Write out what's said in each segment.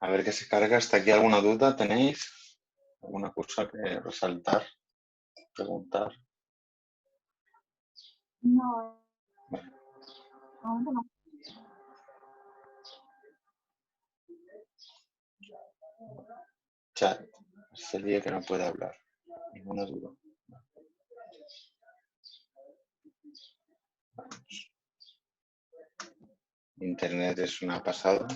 A ver qué se carga. ¿Hasta aquí alguna duda tenéis? ¿Alguna cosa que resaltar? Preguntar. No, Vale. aún no. Chat. Es el día que no puede hablar. Ninguna duda. Vamos. Internet es una pasada.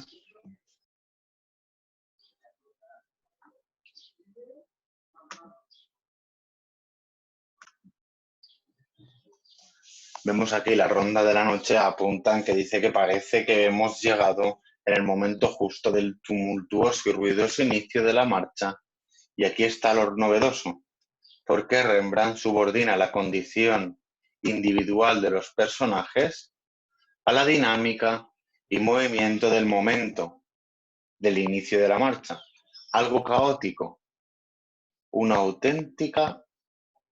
Vemos aquí la ronda de la noche, apuntan que dice que parece que hemos llegado en el momento justo del tumultuoso y ruidoso inicio de la marcha. Y aquí está lo novedoso, porque Rembrandt subordina la condición individual de los personajes a la dinámica y movimiento del momento del inicio de la marcha. Algo caótico, una auténtica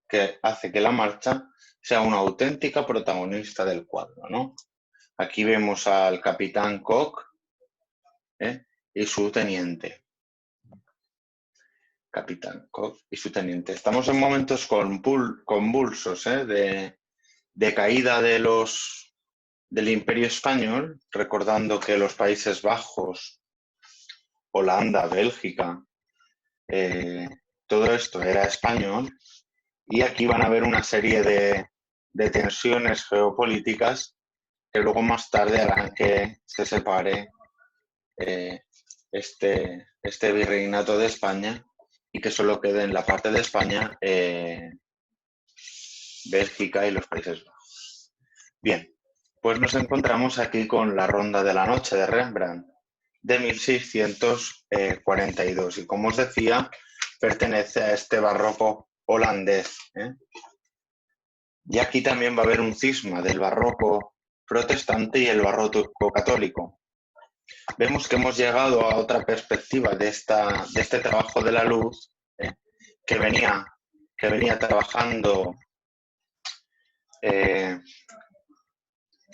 que hace que la marcha sea una auténtica protagonista del cuadro, ¿no? Aquí vemos al capitán Cook y su teniente. Capitán Cook y su teniente. Estamos en momentos convulsos de caída del Imperio Español, recordando que los Países Bajos, Holanda, Bélgica, todo esto era español, y aquí van a haber una serie de tensiones geopolíticas que luego más tarde harán que se separe este virreinato de España y que solo quede en la parte de España Bélgica y los Países Bajos. Bien, pues nos encontramos aquí con La Ronda de la Noche de Rembrandt de 1642 y, como os decía, pertenece a este barroco holandés. Y aquí también va a haber un cisma del barroco protestante y el barroco católico. Vemos que hemos llegado a otra perspectiva de este trabajo de la luz que venía trabajando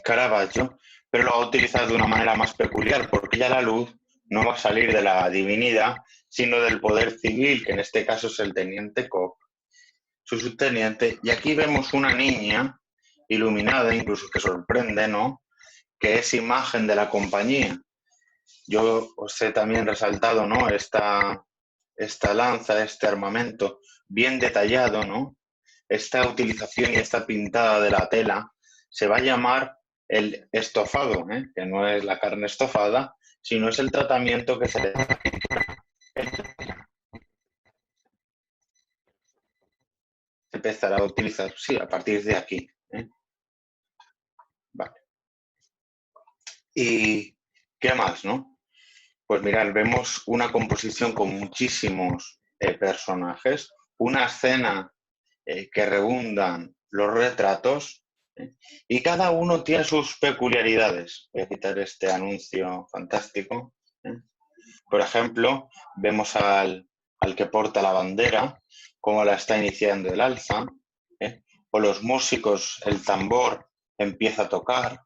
Caravaggio, pero lo ha utilizado de una manera más peculiar, porque ya la luz no va a salir de la divinidad, sino del poder civil, que en este caso es el teniente Cook, su subteniente. Y aquí vemos una niña iluminada, incluso que sorprende, ¿no?, que es imagen de la compañía. Yo os he también resaltado, ¿no?, esta lanza, este armamento bien detallado, ¿no? Esta utilización y esta pintada de la tela se va a llamar el estofado, que no es la carne estofada, sino es el tratamiento que se le da a la pintura. Se empezará a utilizar, sí, a partir de aquí. Vale. ¿Y qué más, no? Pues mirad, vemos una composición con muchísimos personajes, una escena que redundan los retratos, y cada uno tiene sus peculiaridades. Voy a quitar este anuncio fantástico. Por ejemplo, vemos al que porta la bandera, cómo la está iniciando el alza, o los músicos, el tambor empieza a tocar.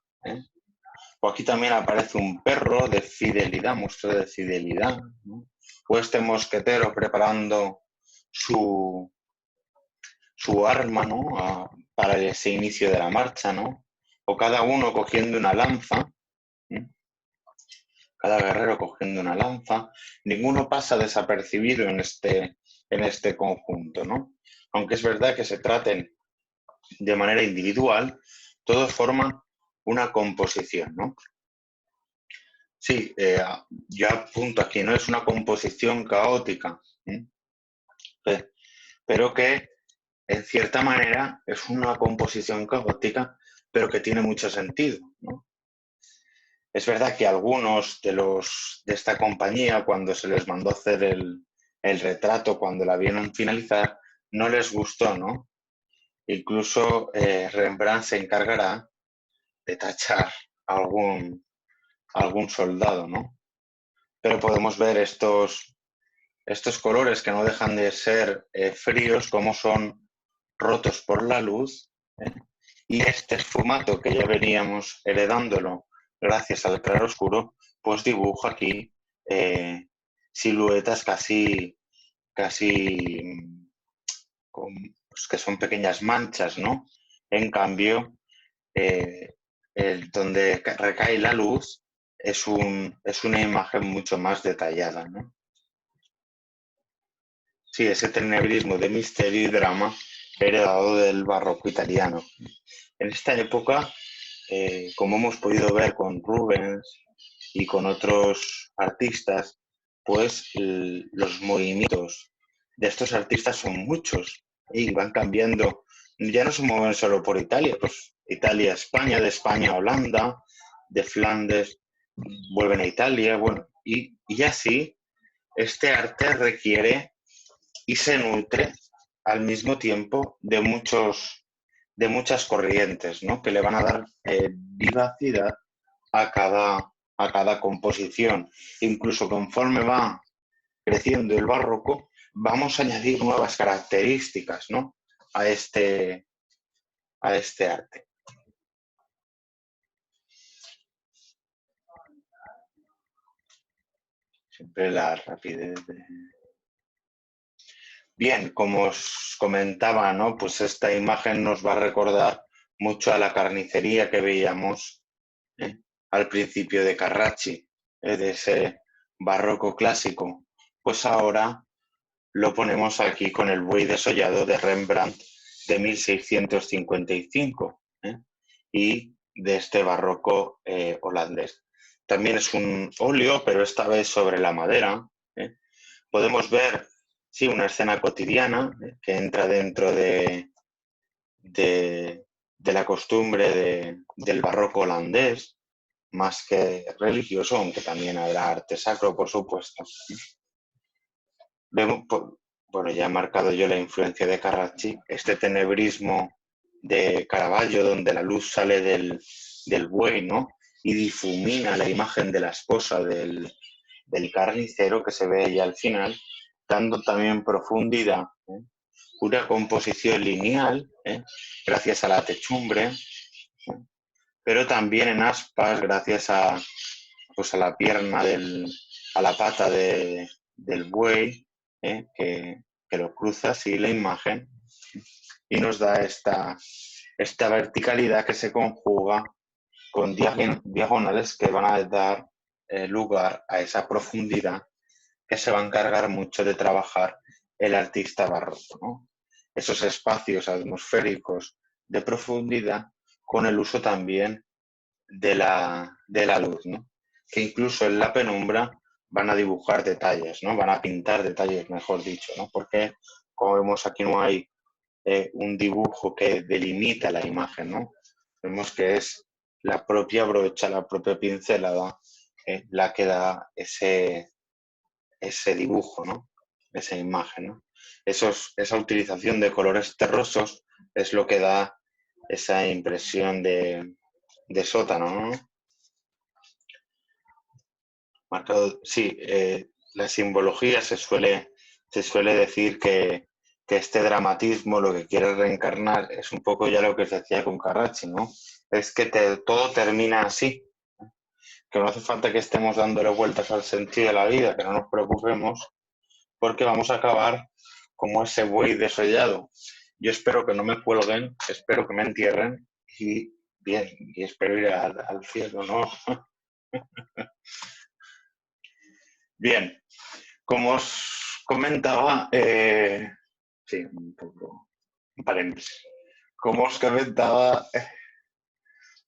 O aquí también aparece un perro de fidelidad, muestra de fidelidad, ¿no? O este mosquetero preparando su arma, ¿no?, para ese inicio de la marcha, ¿no? O cada uno cogiendo una lanza, cada guerrero cogiendo una lanza. Ninguno pasa desapercibido en este conjunto, ¿no? Aunque es verdad que se traten de manera individual, todos forman una composición, ¿no? Sí, yo apunto aquí, ¿no? Es una composición caótica, pero que en cierta manera es una composición caótica, pero que tiene mucho sentido, ¿no? Es verdad que algunos de esta compañía, cuando se les mandó hacer el retrato, cuando la vieron finalizar, no les gustó, ¿no? Incluso Rembrandt se encargará de tachar a algún soldado, ¿no? Pero podemos ver estos colores que no dejan de ser fríos, como son rotos por la luz, y este esfumato que ya veníamos heredándolo gracias al claroscuro, pues dibuja aquí siluetas casi pues que son pequeñas manchas, ¿no? En cambio, donde recae la luz es una imagen mucho más detallada, ¿no? Sí, ese tenebrismo de misterio y drama heredado del barroco italiano. En esta época, como hemos podido ver con Rubens y con otros artistas, pues los movimientos de estos artistas son muchos y van cambiando. Ya no se mueven solo por Italia, pues Italia, España, de España a Holanda, de Flandes vuelven a Italia, bueno, y así este arte requiere y se nutre al mismo tiempo de muchas corrientes, ¿no? Que le van a dar vivacidad a cada composición. Incluso conforme va creciendo el barroco, vamos a añadir nuevas características, ¿no? a este arte. Siempre la rapidez de... Bien, como os comentaba, ¿no? Pues esta imagen nos va a recordar mucho a la carnicería que veíamos al principio de Carracci, de ese barroco clásico. Pues ahora lo ponemos aquí con el buey desollado de Rembrandt de 1655 y de este barroco holandés. También es un óleo, pero esta vez sobre la madera. Podemos ver, sí, una escena cotidiana que entra dentro de la costumbre del barroco holandés, más que religioso, aunque también habrá arte sacro, por supuesto. Vemos, bueno, ya he marcado yo la influencia de Carracci, este tenebrismo de Caravaggio, donde la luz sale del buey, ¿no? Y difumina la imagen de la esposa del carnicero que se ve ya al final, dando también profundidad, una composición lineal, gracias a la techumbre, pero también en aspas, gracias pues a la pierna, a la pata del buey, que lo cruza así la imagen y nos da esta verticalidad que se conjuga con diagonales que van a dar lugar a esa profundidad que se va a encargar mucho de trabajar el artista barroco, ¿no? Esos espacios atmosféricos de profundidad con el uso también de la luz, ¿no? Que incluso en la penumbra van a dibujar detalles, ¿no? Van a pintar detalles, mejor dicho, ¿no? Porque, como vemos aquí, no hay un dibujo que delimita la imagen, ¿no? Vemos que es la propia brocha, la propia pincelada, la que da ese dibujo, ¿no? Esa imagen, ¿no? Esa utilización de colores terrosos es lo que da esa impresión de sótano, ¿no? Marcado, sí, la simbología se suele decir que este dramatismo lo que quiere reencarnar es un poco ya lo que se decía con Carracci, ¿no? Es que todo termina así, que no hace falta que estemos dándole vueltas al sentido de la vida, que no nos preocupemos, porque vamos a acabar como ese buey desollado. Yo espero que no me cuelguen, espero que me entierren y bien, y espero ir al cielo, ¿no? Bien, como os comentaba, sí, un poco, un paréntesis. Como os comentaba,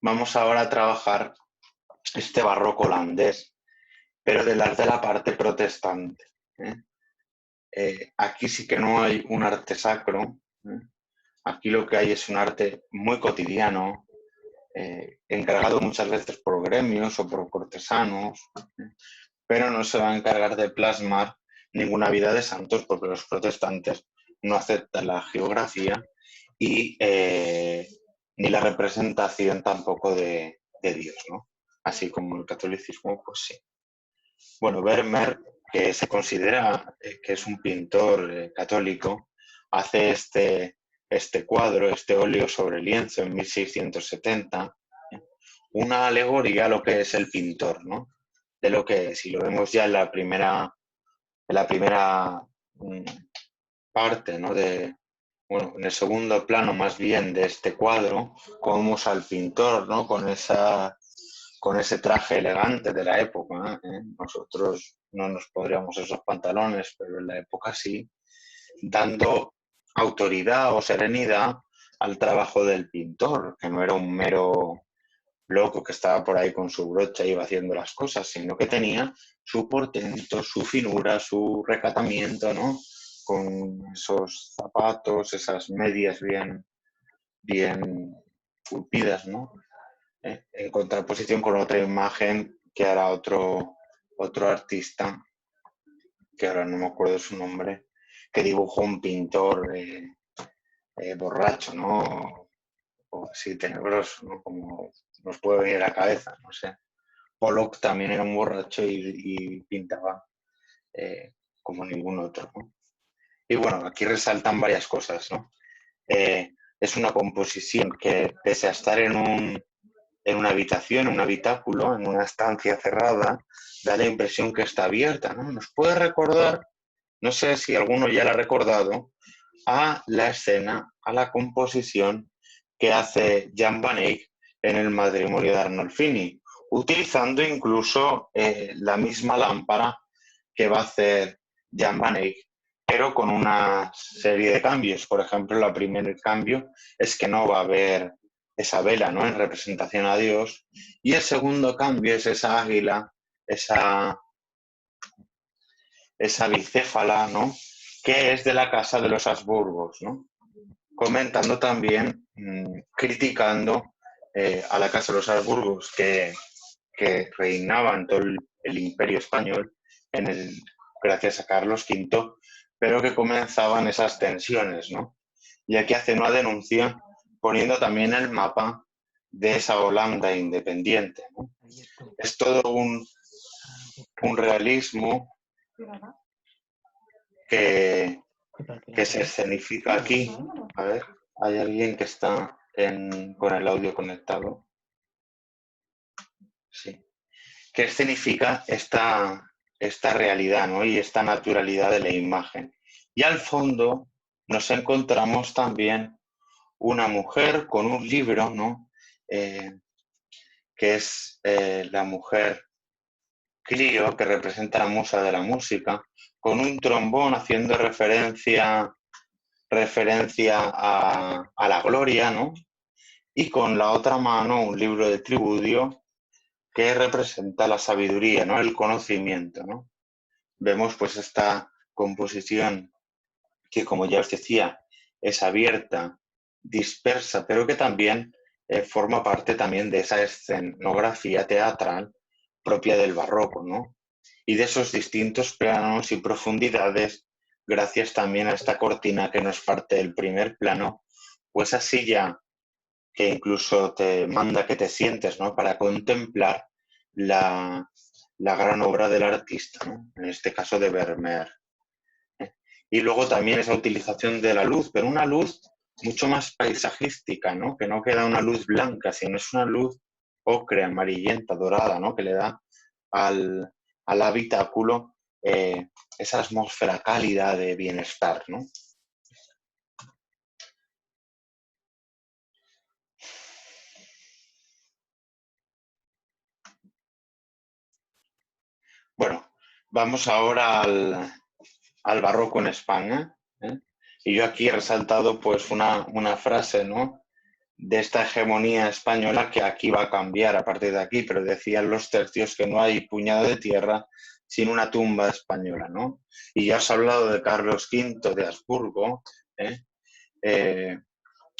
vamos ahora a trabajar este barroco holandés, pero de la parte protestante. Aquí sí que no hay un arte sacro. Aquí lo que hay es un arte muy cotidiano, encargado muchas veces por gremios o por cortesanos, pero no se va a encargar de plasmar ninguna vida de santos porque los protestantes no aceptan la geografía y ni la representación tampoco de Dios, ¿no? Así como el catolicismo, pues sí. Bueno, Vermeer, que se considera que es un pintor católico, hace este cuadro, este óleo sobre lienzo en 1670, una alegoría a lo que es el pintor, ¿no? De lo que, si lo vemos ya en la primera mm, parte, ¿no? Bueno, en el segundo plano más bien de este cuadro, vemos al pintor, ¿no? Con ese traje elegante de la época, ¿eh? Nosotros no nos podríamos esos pantalones, pero en la época sí, dando autoridad o serenidad al trabajo del pintor, que no era un mero loco que estaba por ahí con su brocha y iba haciendo las cosas, sino que tenía su portento, su finura, su recatamiento, ¿no? Con esos zapatos, esas medias bien esculpidas, ¿no? En contraposición con otra imagen que era otro artista, que ahora no me acuerdo su nombre, que dibujó un pintor borracho, ¿no? O así tenebroso, ¿no? Como nos puede venir a la cabeza, no sé. Pollock también era un borracho y pintaba como ningún otro, ¿no? Y bueno, aquí resaltan varias cosas, ¿no? Es una composición que, pese a estar en una habitación, en un habitáculo, en una estancia cerrada, da la impresión que está abierta, ¿no? Nos puede recordar, no sé si alguno ya la ha recordado, a la escena, a la composición que hace Jan van Eyck en el matrimonio de Arnolfini, utilizando incluso la misma lámpara que va a hacer Jan van Eyck, pero con una serie de cambios. Por ejemplo, el primer cambio es que no va a haber esa vela, ¿no? En representación a Dios. Y el segundo cambio es esa águila, esa bicéfala, ¿no? Que es de la casa de los Habsburgos, ¿no? Comentando también, criticando a la casa de los Habsburgos que reinaba en todo el imperio español gracias a Carlos V, pero que comenzaban esas tensiones, ¿no? Y aquí hace una denuncia poniendo también el mapa de esa Holanda independiente, ¿no? Es todo un realismo que, que se escenifica aquí. A ver, hay alguien que está con el audio conectado. Sí. Que escenifica esta realidad, ¿no? Y esta naturalidad de la imagen. Y al fondo nos encontramos también una mujer con un libro, ¿no? Que es la mujer Clio, que representa la musa de la música, con un trombón haciendo referencia a la gloria, ¿no? Y con la otra mano un libro de tribudio que representa la sabiduría, ¿no? El conocimiento, ¿no? Vemos pues esta composición que, como ya os decía, es abierta, dispersa, pero que también forma parte también de esa escenografía teatral propia del barroco, ¿no? Y de esos distintos planos y profundidades, gracias también a esta cortina que nos parte el primer plano, pues así ya que incluso te manda que te sientes, ¿no? Para contemplar la gran obra del artista, ¿no? En este caso de Vermeer. Y luego también esa utilización de la luz, pero una luz mucho más paisajística, ¿no? Que no queda una luz blanca, sino es una luz ocre, amarillenta, dorada, ¿no? Que le da al habitáculo esa atmósfera cálida de bienestar, ¿no? Bueno, vamos ahora al barroco en España, ¿eh? Y yo aquí he resaltado pues una frase, ¿no? De esta hegemonía española que aquí va a cambiar a partir de aquí, pero decían los tercios que no hay puñado de tierra sin una tumba española, ¿no? Y ya os he hablado de Carlos V de Habsburgo, ¿eh? Eh,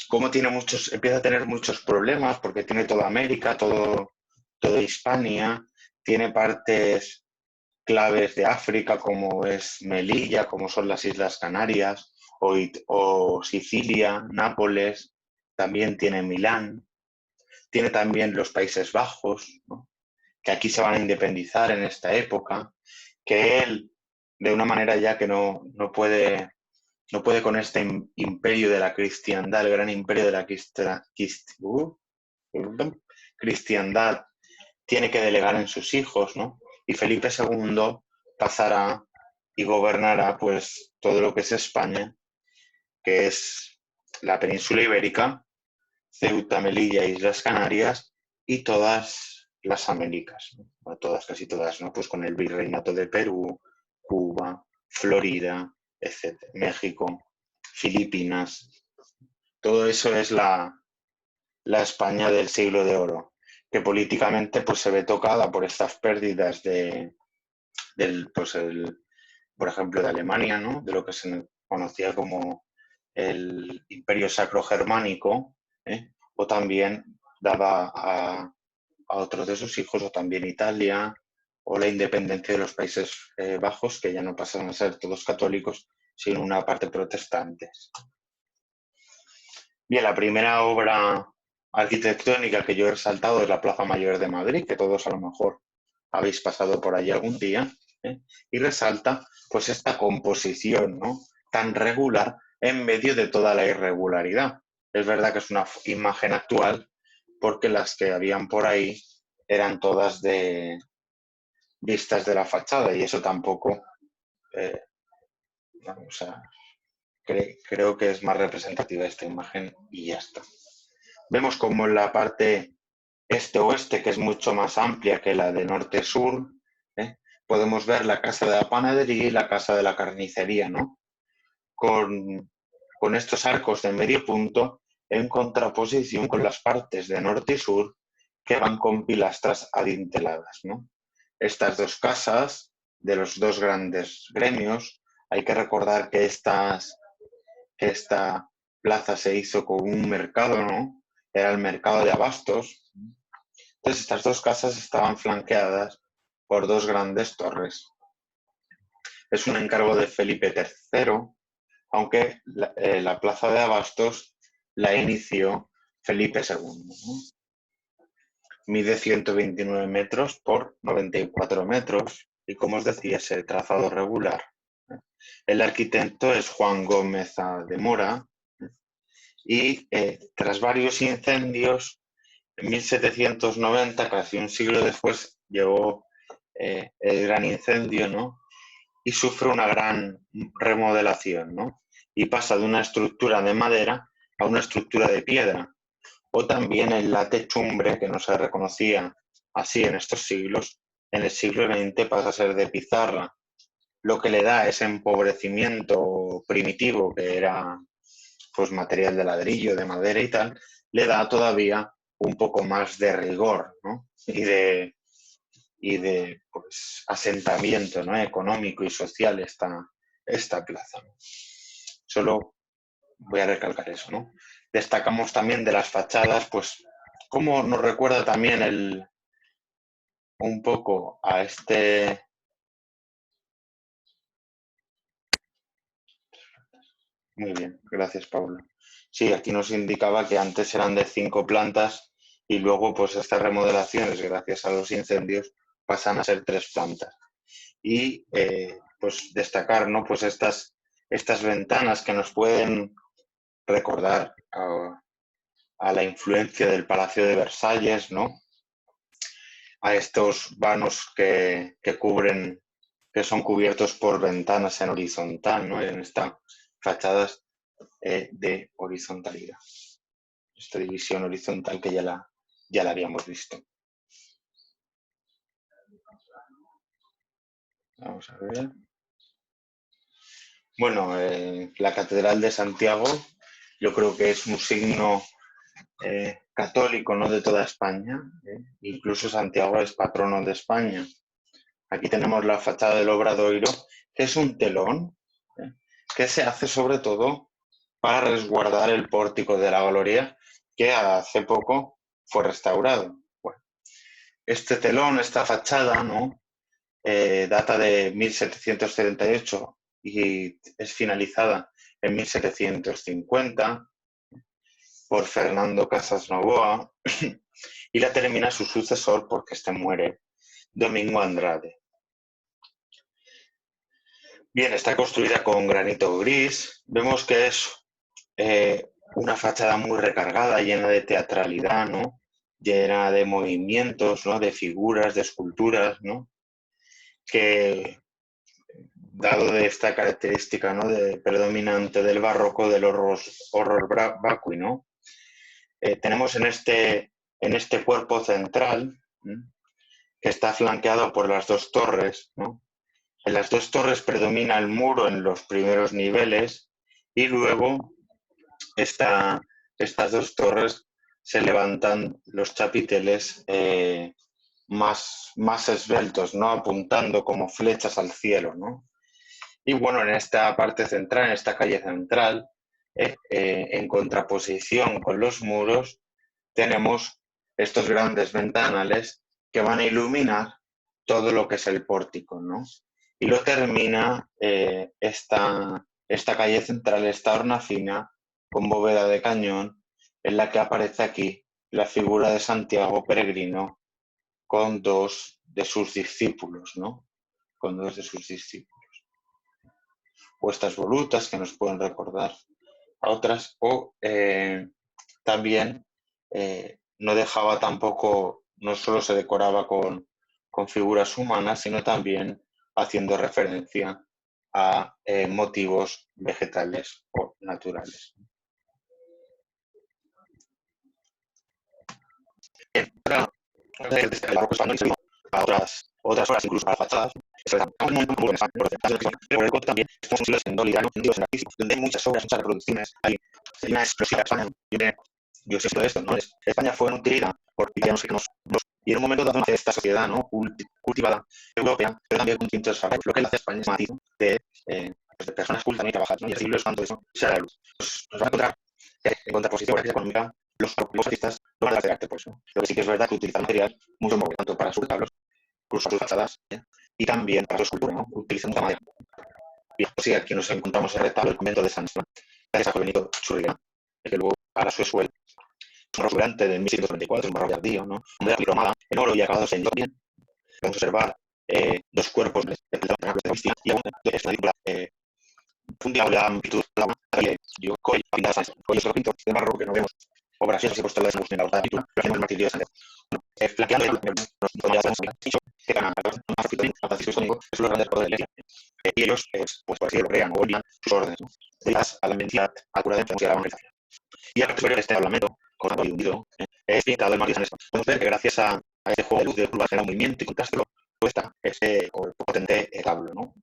cómo empieza a tener muchos problemas porque tiene toda América, toda Hispania, tiene partes claves de África como es Melilla, como son las Islas Canarias o Sicilia, Nápoles, también tiene Milán, tiene también los Países Bajos, ¿no? Que aquí se van a independizar en esta época, que él, de una manera ya que no puede con este imperio de la cristiandad, el gran imperio de la cristiandad tiene que delegar en sus hijos, ¿no? Y Felipe II pasará y gobernará pues todo lo que es España, que es la península ibérica, Ceuta, Melilla, Islas Canarias y todas las Américas, ¿no? Bueno, todas, casi todas, ¿no? Pues con el virreinato de Perú, Cuba, Florida, etcétera, México, Filipinas. Todo eso es la España del siglo de oro, que políticamente pues, se ve tocada por estas pérdidas por ejemplo, de Alemania, ¿no? De lo que se conocía como el Imperio Sacro Germánico, ¿eh? O también daba a otros de sus hijos, o también Italia, o la independencia de los Países Bajos, que ya no pasan a ser todos católicos, sino una parte protestantes. Bien, la primera obra arquitectónica que yo he resaltado es la Plaza Mayor de Madrid, que todos a lo mejor habéis pasado por allí algún día, ¿eh? Y resalta pues esta composición, ¿no?, tan regular en medio de toda la irregularidad. Es verdad que es una imagen actual porque las que habían por ahí eran todas vistas de la fachada y eso tampoco, o sea, creo que es más representativa esta imagen y ya está. Vemos como en la parte este-oeste, que es mucho más amplia que la de norte-sur, ¿eh? Podemos ver la casa de la panadería y la casa de la carnicería, ¿no? Con estos arcos de medio punto en contraposición con las partes de norte y sur que van con pilastras adinteladas, ¿no? Estas dos casas de los dos grandes gremios, hay que recordar que esta plaza se hizo con un mercado, ¿no? Era el mercado de abastos. Entonces estas dos casas estaban flanqueadas por dos grandes torres. Es un encargo de Felipe III, aunque la plaza de abastos la inició Felipe II, ¿no? Mide 129 metros por 94 metros y, como os decía, es el trazado regular. El arquitecto es Juan Gómez de Mora y tras varios incendios, en 1790, casi un siglo después, llegó el gran incendio, ¿no? Y sufre una gran remodelación, ¿no? Y pasa de una estructura de madera a una estructura de piedra. O también en la techumbre, que no se reconocía así en estos siglos, en el siglo XX pasa a ser de pizarra, lo que le da ese empobrecimiento primitivo, que era pues material de ladrillo, de madera y tal, le da todavía un poco más de rigor, ¿no? Y de pues, asentamiento, ¿no?, económico y social esta plaza, ¿no? Solo voy a recalcar eso, ¿no? Destacamos también de las fachadas, pues, cómo nos recuerda también un poco a este... Muy bien, gracias, Pablo. Sí, aquí nos indicaba que antes eran de 5 plantas y luego, pues, estas remodelaciones, gracias a los incendios, pasan a ser 3 plantas. Y, pues, destacar, ¿no?, pues estas ventanas que nos pueden recordar a la influencia del Palacio de Versalles, ¿no?, a estos vanos que cubren, que son cubiertos por ventanas en horizontal, ¿no?, en estas fachadas de horizontalidad. Esta división horizontal que ya la habíamos visto. Vamos a ver. Bueno, la Catedral de Santiago yo creo que es un signo católico, ¿no?, de toda España. Incluso Santiago es patrono de España. Aquí tenemos la fachada del Obradoiro, que es un telón que se hace sobre todo para resguardar el pórtico de la Gloria, que hace poco fue restaurado. Bueno, este telón, esta fachada, ¿no?, data de 1778 y es finalizada en 1750 por Fernando Casas Novoa y la termina su sucesor, porque este muere, Domingo Andrade. Bien, está construida con granito gris. Vemos que es una fachada muy recargada, llena de teatralidad, ¿no? llena de movimientos, ¿no? De figuras, de esculturas, ¿no? Que, dado de esta característica, ¿no? Predominante del barroco, del horror vacui, ¿no? Tenemos en este cuerpo central, ¿sí? Que está flanqueado por las dos torres, ¿no? En las dos torres predomina el muro en los primeros niveles y luego estas dos torres se levantan los chapiteles más esbeltos, ¿no? Apuntando como flechas al cielo, ¿no? Y bueno, en esta parte central, en esta calle central, en contraposición con los muros, tenemos estos grandes ventanales que van a iluminar todo lo que es el pórtico, ¿no? Y lo termina esta calle central, esta hornacina con bóveda de cañón, en la que aparece aquí la figura de Santiago peregrino con dos de sus discípulos, ¿no? Con dos de sus discípulos. O estas volutas que nos pueden recordar a otras, o también no dejaba tampoco, no solo se decoraba con figuras humanas, sino también haciendo referencia a motivos vegetales o naturales. Claro, desde el barroco español a otras obras, incluso a las fachadas, pero el también es un estilo simbólico, donde hay muchas obras, muchas reproducciones, hay una explosiva España. Yo siento esto, ¿no? España fue nutrida por italianos y en un momento dado nace esta sociedad, ¿no? Cultivada europea, pero también con tintes salvajes. Lo que hace España es matiz de personas cultas y trabajadas, ¿no? Y el siglo es cuando eso se da la luz. Nos va a encontrar en contraposición a la crisis económica, los artistas no van a hacer arte por eso. Lo que sí que es verdad que utilizan material mucho más, tanto para sus tablos, incluso sus fachadas, y también para su escultura, ¿no? Utilizan mucha madera. Y así aquí nos encontramos el retablo del convento de San Esteban, gracias a Benito Churriera, que luego hará su escuela. Es un restaurante de 1624, es un barroco tardío, ¿no? Una policromada en oro y acabados en bien. Vamos a observar dos cuerpos de Cristian y aún es una película un día de amplitud yo coy pintadas hoy es lo pintor de barroco que no vemos obras y puesto de en la otra pintura pero hacemos el martirio de Santiago flaqueando nos podría ser dicho que ganan a Francisco Sónico es los grandes poderes de la iglesia y ellos pues por así lo crean o olvidan sus órdenes debidas a la mentira acurada de la evangelización y al superior de este parlamento con el hundido es pintado el martirio de San Esteban podemos ver que gracias a este juego de luz de curvas genera movimiento y contraste puesta ese potente tablo, ¿no?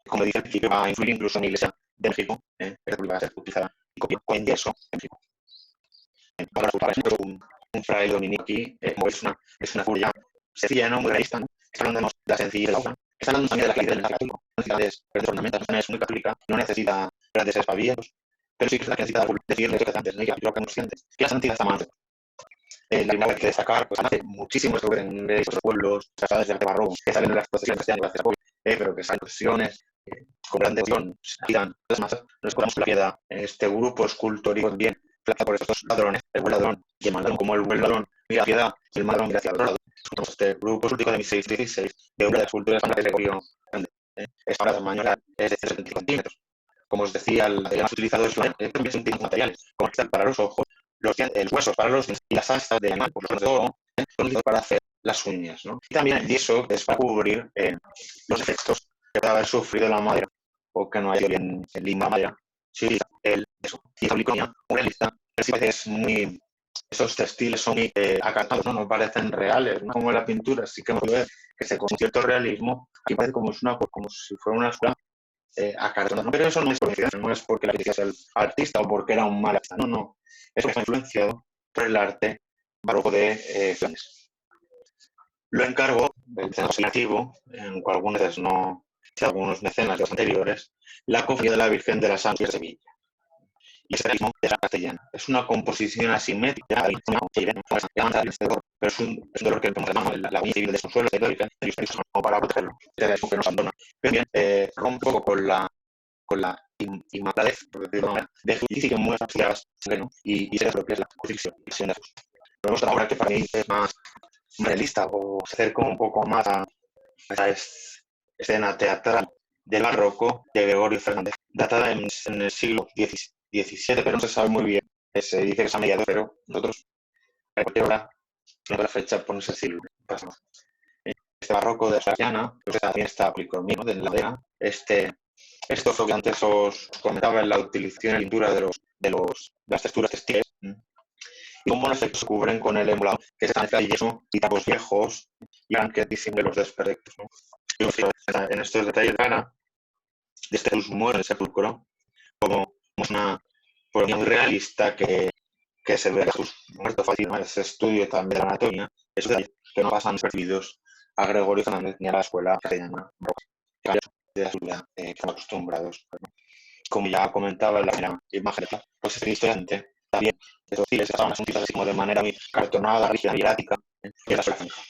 Como dice el principio, va a influir incluso en la Iglesia de México, va a ser utilizada y copiada en yeso en México. Para las culturas, un fraile dominico aquí, como es una figura sencilla, ¿no? Muy realista, ¿no? Está hablando de la sencillez de la obra, está hablando también de la calidad del mensaje católico, no necesita grandes ornamentos, es muy católica, no necesita grandes espabillos, pero sí que es la que necesita decirle lo que antes, ¿no? Y que lo conscientes, que la santidad está más. La primera vez que destacar, pues hace muchísimos en otros pueblos, trazadas de arte barroco, que salen de las procesiones de gracias a Bobby, pero que salen procesiones con gran devoción, giran las masas, nos colamos la piedad. Este grupo escultórico también, flaca por estos dos ladrones, el buen ladrón y el mal ladrón, como el buen ladrón mira la piedad y el mal ladrón mira hacia el otro lado. Escuchamos este grupo escultórico de 1616, de obra de escultura de Gregorio Grande. Esta obra de tamaño es de 75 centímetros. Como os decía, el material más utilizado es también son materiales, como el para los ojos, los huesos para los y las astas de animal, los de oro, son utilizados para hacer las uñas, ¿no? Y también el yeso es para cubrir los efectos que puede haber sufrido la madera o que no haya bien lima madera. Sí, el yeso. Y la policonía, muy realista, es muy... Esos textiles son muy acartados, ¿no? No parecen reales, ¿no? Como en la pintura, sí que hemos ver que se con cierto realismo, aquí parece como si fuera una escuela acartonada. Pero eso no es coincidencia, no es porque la crítica sea el artista o porque era un mal artista, no. Eso está influenciado por el arte barroco de Flandes. Lo encargó el centro legislativo, en cual algunos mecenas de los anteriores, la Cofradía de la Virgen de las Ángeles de Sevilla. Y ese realismo de la castellana. Es una composición asimétrica, pero es un dolor que la unidad civil de Consuelo, de la Virgen, para protegerlo. Este realismo que nos abandona. Pero bien, rompe un poco con la inmacladez, por decirlo de una manera, de justicia que muestra ¿no? y se lo que es la crucifixión de Jesús. Pero es una obra que para mí es más realista o se acerca un poco más a esa escena teatral del barroco de Gregorio Fernández, datada en el siglo XVII, pero no se sabe muy bien. Se dice que es a mediados, pero nosotros a cualquier hora, no la fecha, pones el siglo. Este barroco de Sariana, pues también está policromía, ¿no? De ladera. Esto es lo que antes os comentaba en la utilización y pintura de las texturas textiles. Y cómo los efectos se cubren con el emulado, que es esta de yeso y tapos viejos, y que disimulen los desperfectos, ¿no? En estos detalles de cara, de este muere en el sepulcro, como una poesía muy realista que se ve a sus muertos fácil, ¿no? Ese estudio también de la anatomía, esos detalles que no pasan despercibidos a Gregorio Fernández ni a la escuela castellana, de la ciudad, que están acostumbrados, ¿no? Como ya comentaba en la primera imagen, pues este estudiante también esos files estaban asuntitos así como de manera muy cartonada, rígida, hierática, que era su franja.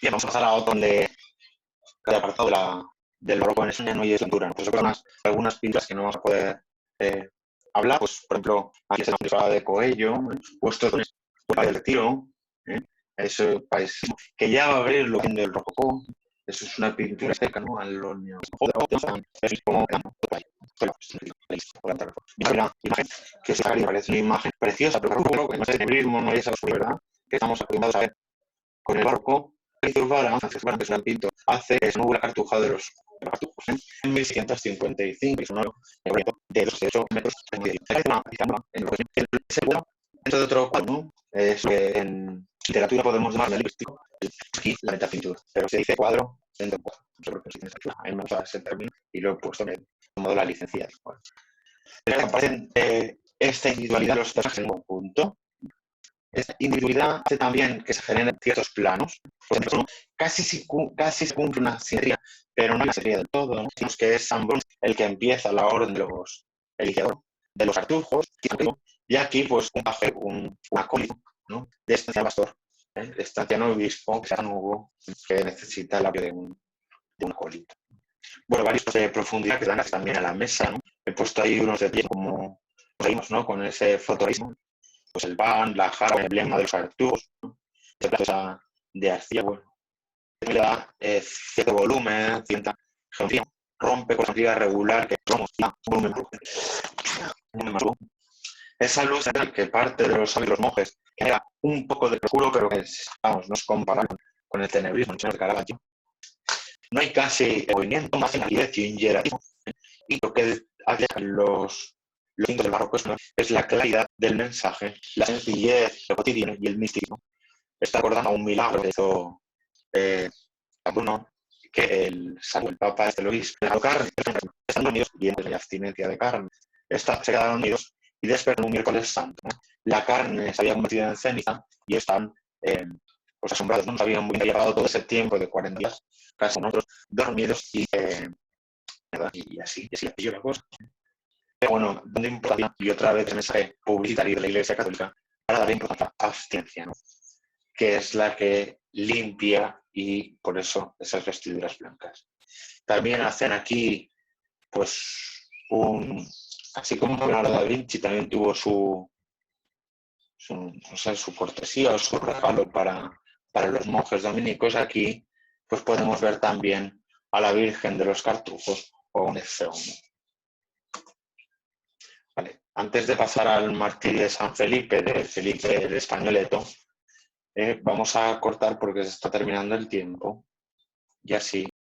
Bien, vamos a pasar a otro donde el apartado del barroco en España no hay escultura, ¿no? Pues son algunas pinturas que no vamos a poder hablar, pues por ejemplo, aquí se nos habla de Coello, puestos en el Retiro, eso parece que ya va a abrir lo del rococó, eso es una pintura seca, ¿no? Al óleo, es como una imagen que se parece una imagen preciosa, pero que no es nebrismo, no hay esa oscuridad que estamos acostumbrados a ver con el barroco. Francisco Vara, que es un pintor, hace es la cartuja de los cartujos en 1655, es un oro de 2,8 metros. Dentro de otro cuadro, ¿no? Es que en literatura podemos llamar lingüístico, aquí la metapintura, pero se dice cuadro dentro de cuadro. No sé por qué se dice a mí me gusta ese término y lo he puesto en el modo de la licencia. Aparecen esta individualidad de los personajes en un punto. Esta individualidad hace también que se generen ciertos planos. Por ejemplo, casi se cumple una simetría, pero no una simetría del todo, ¿no? Sino que es San Bruno el que empieza la orden el iniciador de los cartujos, y aquí pues un acólito, ¿no? De estancia pastor, de estancia no obispo, que necesita el apoyo de un acólito. Bueno, varios de profundidad que dan también a la mesa, ¿no? He puesto ahí unos de pie como seguimos, ¿no? Con ese fotorealismo. Pues el pan, la jarra, el emblema de los cartujos, ¿no? Esa de arcilla, bueno, le da cierto volumen, cierta geometría, rompe con la geometría regular que somos, volumen más bajo. Esa luz que parte de los sabios monjes, que era un poco de oscuro, pero que vamos, no es comparable con el tenebrismo, sino de Caravaggio. No hay casi movimiento, más finalidad y hierarquismo. Y lo que hace los signos del barroco es la claridad del mensaje, la sencillez, lo cotidiano y el místico. Está acordando a un milagro que hizo San Bruno, que el Papa Luis la carne, están unidos bien de la abstinencia de carne. Se quedaron unidos y despertaron un miércoles santo, ¿no? La carne se había convertido en ceniza y están pues asombrados, no habían muy bien llevado todo ese tiempo de 40 días, casi nosotros dormidos y así aquello la cosa. Pero bueno, donde importancia, y otra vez el mensaje publicitario de la Iglesia Católica para darle importancia a la abstinencia, ¿no? Que es la que limpia y por eso esas vestiduras blancas. También hacen aquí, pues, así como Leonardo da Vinci también tuvo su cortesía o su regalo para los monjes dominicos, aquí pues podemos ver también a la Virgen de los Cartujos o un Efeo. Vale. Antes de pasar al martirio de San Felipe, de Felipe el Españoleto, vamos a cortar porque se está terminando el tiempo y así